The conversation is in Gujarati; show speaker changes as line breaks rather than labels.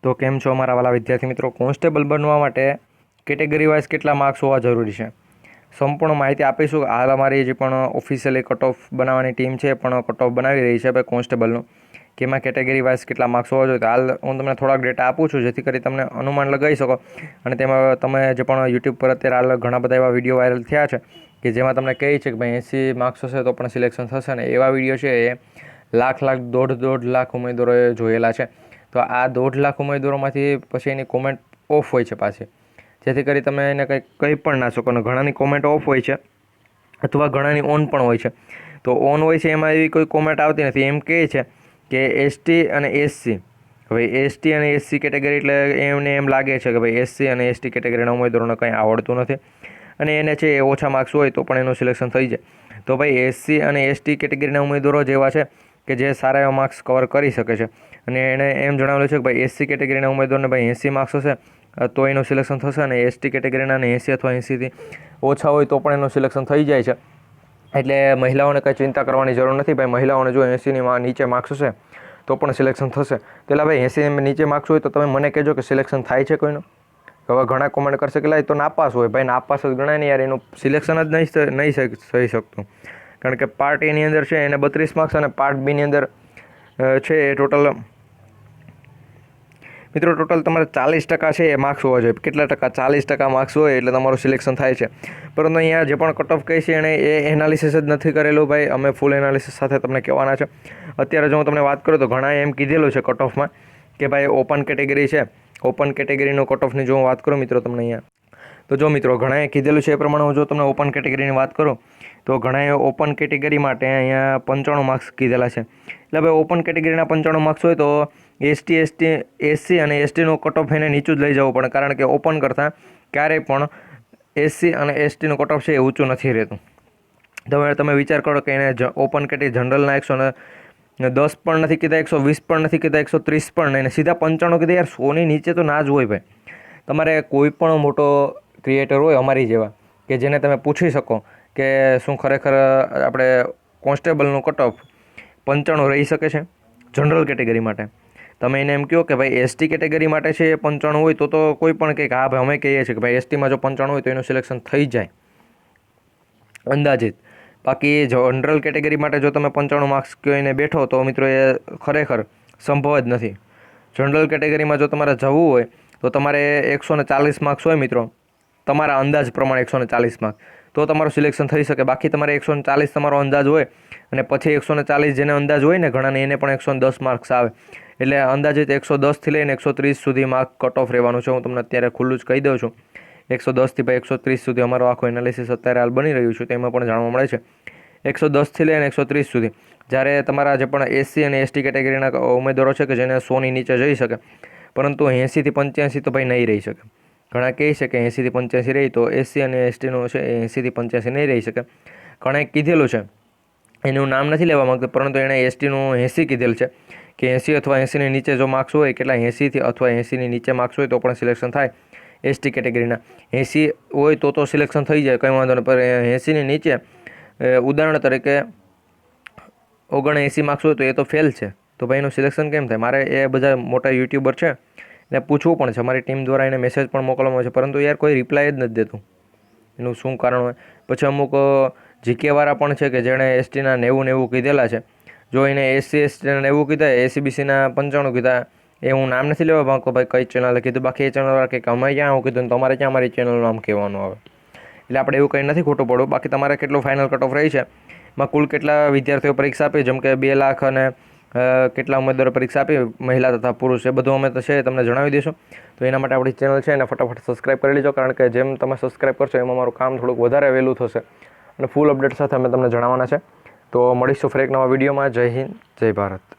તો કેમ છો અમારા વાલા વિદ્યાર્થી મિત્રો? કોન્સ્ટેબલ બનવા માટે કેટેગરી વાઇઝ કેટલા માર્ક્સ હોવા જરૂરી છે, સંપૂર્ણ માહિતી આપીશું. હાલ અમારી જે પણ ઓફિશિયલી કટ ઓફ બનાવવાની ટીમ છે પણ કટ ઓફ બનાવી રહી છે ભાઈ કોન્સ્ટેબલનું, કે એમાં કેટેગરી વાઇઝ કેટલા માર્ક્સ હોવા જોઈએ. હાલ હું તમને થોડાક ડેટા આપું છું જેથી કરી તમને અનુમાન લગાવી શકો. અને તેમાં તમે જે પણ યુટ્યુબ પર અત્યારે હાલ ઘણા બધા એવા વિડીયો વાયરલ થયા છે કે જેમાં તમને કહે છે કે ભાઈ 80 માર્ક્સ હશે તો પણ સિલેક્શન થશે ને એવા વિડીયો છે એ દોઢ લાખ ઉમેદવારોએ જોયેલા છે. તો આ 1.5 લાખ ઉમેદવારોમાંથી પછી એની કોમેન્ટ ઓફ હોય છે પાછી, જેથી કરી તમે એને કંઈ પણ ના શકો. અને ઘણાની કોમેન્ટ ઓફ હોય છે અથવા ઘણાની ઓન પણ હોય છે. તો ઓન હોય છે એમાં એવી કોઈ કોમેન્ટ આવતી નથી. એમ કહે છે કે એસટી અને એસસી, હવે એસટી અને એસસી કેટેગરી એટલે એમને એમ લાગે છે કે ભાઈ એસસી અને એસટી કેટેગરીના ઉમેદવારોને કંઈ આવડતું નથી અને એને છે એ ઓછા માર્ક્સ હોય તો પણ એનું સિલેક્શન થઈ જાય. તો ભાઈ એસસી અને એસટી કેટેગરીના ઉમેદવારો જેવા છે કે જે સારા એવા માર્ક્સ કવર કરી શકે છે. અને એણે એમ જણાવેલું છે કે ભાઈ એસસી કેટેગરીના ઉમેદવારને ભાઈ 80 માર્ક્સ હશે તો એનું સિલેક્શન થશે, અને એસટી કેટેગરીના 80 અથવા 80થી ઓછા હોય તો પણ એનું સિલેક્શન થઈ જાય છે. એટલે મહિલાઓને કંઈ ચિંતા કરવાની જરૂર નથી. ભાઈ મહિલાઓને જો 80ની નીચે માર્ક્સ હશે તો પણ સિલેક્શન થશે. પહેલાં ભાઈ 80 નીચે માર્ક્સ હોય તો તમે મને કહેજો કે સિલેક્શન થાય છે કોઈનું. હવે ઘણા કોમેન્ટ કરશે કે તો નાપાસ હોય. ભાઈ નાપાસ જ ગણાય ને યાર, એનું સિલેક્શન જ નહીં થઈ શકતું. કારણ કે પાર્ટ એની અંદર છે એને 32 માર્ક્સ અને પાર્ટ બીની અંદર છે એ ટોટલ મિત્રો તમારે 40% છે એ માર્ક્સ હોવા જોઈએ. કેટલા ટકા? 40% માર્ક્સ હોય એટલે તમારું સિલેક્શન થાય છે. પરંતુ અહીંયા જે પણ કટ ઓફ કહે છે એણે એ એનાલિસિસ જ નથી કરેલું ભાઈ. અમે ફૂલ એનાલિસિસ સાથે તમને કહેવાના છે. અત્યારે જો હું તમને વાત કરું તો ઘણાએ એમ કીધેલું છે કટ ઓફમાં કે ભાઈ ઓપન કેટેગરી છે, ઓપન કેટેગરીનો કટ ઓફની જો હું વાત કરું મિત્રો તમને અહીંયા, તો જો મિત્રો ઘણાએ કીધેલું છે એ પ્રમાણે હું જો તમને ઓપન કેટેગરીની વાત કરું તો ઘણાએ ઓપન કેટેગરી માટે અહીંયા 95 માર્ક્સ કીધેલા છે. એટલે ભાઈ ઓપન કેટેગરીના 95 માર્ક્સ હોય તો એસસી અને એસટીનું કટ ઓફ એને નીચું જ લઈ જવું પડે. કારણ કે ઓપન કરતાં ક્યારેય પણ એસસી અને એસટીનું કટ ઓફ છે એ ઊંચું નથી રહેતું. તમે વિચાર કરો કે એને ઓપન કેટેગરી જનરલના 110 પણ નથી કીધા, 120 પણ નથી કીધા, 130 પણ નહીં, સીધા 95 કીધા. યાર 100ની નીચે તો ના જ હોય ભાઈ. તમારે કોઈ પણ મોટો ક્રિએટર હોય અમારી જેવા કે જેને તમે પૂછી શકો કે શું ખરેખર આપણે કોન્સ્ટેબલનું કટ ઓફ 95 રહી શકે છે જનરલ કેટેગરી માટે? તમે એને એમ કહો કે ભાઈ એસટી કેટેગરી માટે છે એ 95 હોય તો કોઈ પણ કહે કે હા ભાઈ અમે કહીએ છીએ કે ભાઈ એસટીમાં જો 95 હોય તો એનું સિલેક્શન થઈ જાય અંદાજિત. બાકી જનરલ કેટેગરી માટે જો તમે 95 માર્ક્સ કહીને બેઠો તો મિત્રો એ ખરેખર સંભવ જ નથી. જનરલ કેટેગરીમાં જો તમારે જવું હોય તો તમારે 140 માર્ક્સ હોય મિત્રો, તમારા અંદાજ પ્રમાણે 140 માર્ક્સ, તો તમારું સિલેક્શન થઈ શકે. બાકી તમારે 140 તમારો અંદાજ હોય અને પછી 140 જેને અંદાજ હોય ને ઘણાને એને પણ 110 માર્ક્સ આવે. એટલે અંદાજિત 110થી લઈને 130 સુધી માર્ક કટ ઓફ રહેવાનું છે. હું તમને અત્યારે ખુલ્લું જ કહી દઉં છું. 110થી ભાઈ 130 સુધી અમારો આખો એનાલિસિસ અત્યારે હાલ બની રહ્યું છે તેમાં પણ જાણવા મળે છે 110થી લઈને 130 સુધી. જ્યારે તમારા જે પણ એસસી અને એસટી કેટેગરીના ઉમેદવારો છે કે જેને 100ની નીચે જઈ શકે, પરંતુ 80થી 85 તો ભાઈ નહીં રહી શકે. ઘણા કહે છે કે 80થી 85 રહી તો એસસી અને એસટીનું છે 80થી 85 નહીં રહી શકે. ઘણાએ કીધેલું છે, એનું નામ નથી લેવા માગતું, પરંતુ એણે એસટીનું 80 કીધેલ છે કે 80 અથવા 80ની નીચે જો માર્ક્સ હોય, કેટલા 80થી અથવા 80ની નીચે માર્ક્સ હોય તો પણ સિલેક્શન થાય એસટી કેટેગરીના. 80 હોય તો સિલેક્શન થઈ જાય, કંઈ વાંધો નહીં. પણ 80ની નીચે ઉદાહરણ તરીકે 79 માર્ક્સ હોય તો એ તો ફેલ છે, તો ભાઈ એનું સિલેક્શન કેમ થાય? મારે એ બધા મોટા યુટ્યુબર છે એને પૂછવું પણ છે. અમારી ટીમ દ્વારા એને મેસેજ પણ મોકલવામાં છે, પરંતુ યાર કોઈ રિપ્લાય જ નથી દેતું. એનું શું કારણ હોય? પછી અમુક જીકેવાળા પણ છે કે જેણે એસટીના 90 કીધેલા છે. જો એને એસસી એસટીના 90 કીધા, એસીબીસીના 95 કીધા, એ હું નામ નથી લેવા માંગતો ભાઈ કઈ ચેનલે કીધું. બાકી એ ચેનલવાળા કે અમે ક્યાં આવું કીધું ને તમારે ક્યાં અમારી ચેનલનું નામ કહેવાનું આવે. એટલે આપણે એવું કંઈ નથી ખોટું પડવું. બાકી તમારે કેટલું ફાઇનલ કટ ઓફ રહી છે, એમાં કુલ કેટલા વિદ્યાર્થીઓ પરીક્ષા આપી, જેમ કે 2 લાખ અને કેટલા ઉમેદવારો પરીક્ષા આપી મહિલા તથા પુરુષ, એ બધું અમે તો છે તમને જણાવી દઈશું. તો એના માટે આપણી ચેનલ છે એને ફટાફટ સબસ્ક્રાઈબ કરી લેજો, કારણ કે જેમ તમે સબસ્ક્રાઈબ કરશો એમાં મારું કામ થોડુંક વધારે વહેલું થશે અને ફૂલ અપડેટ સાથે અમે તમને જણાવવાના છે. તો મળીશું ફરી એક નવા વિડીયોમાં. જય હિન્દ, જય ભારત.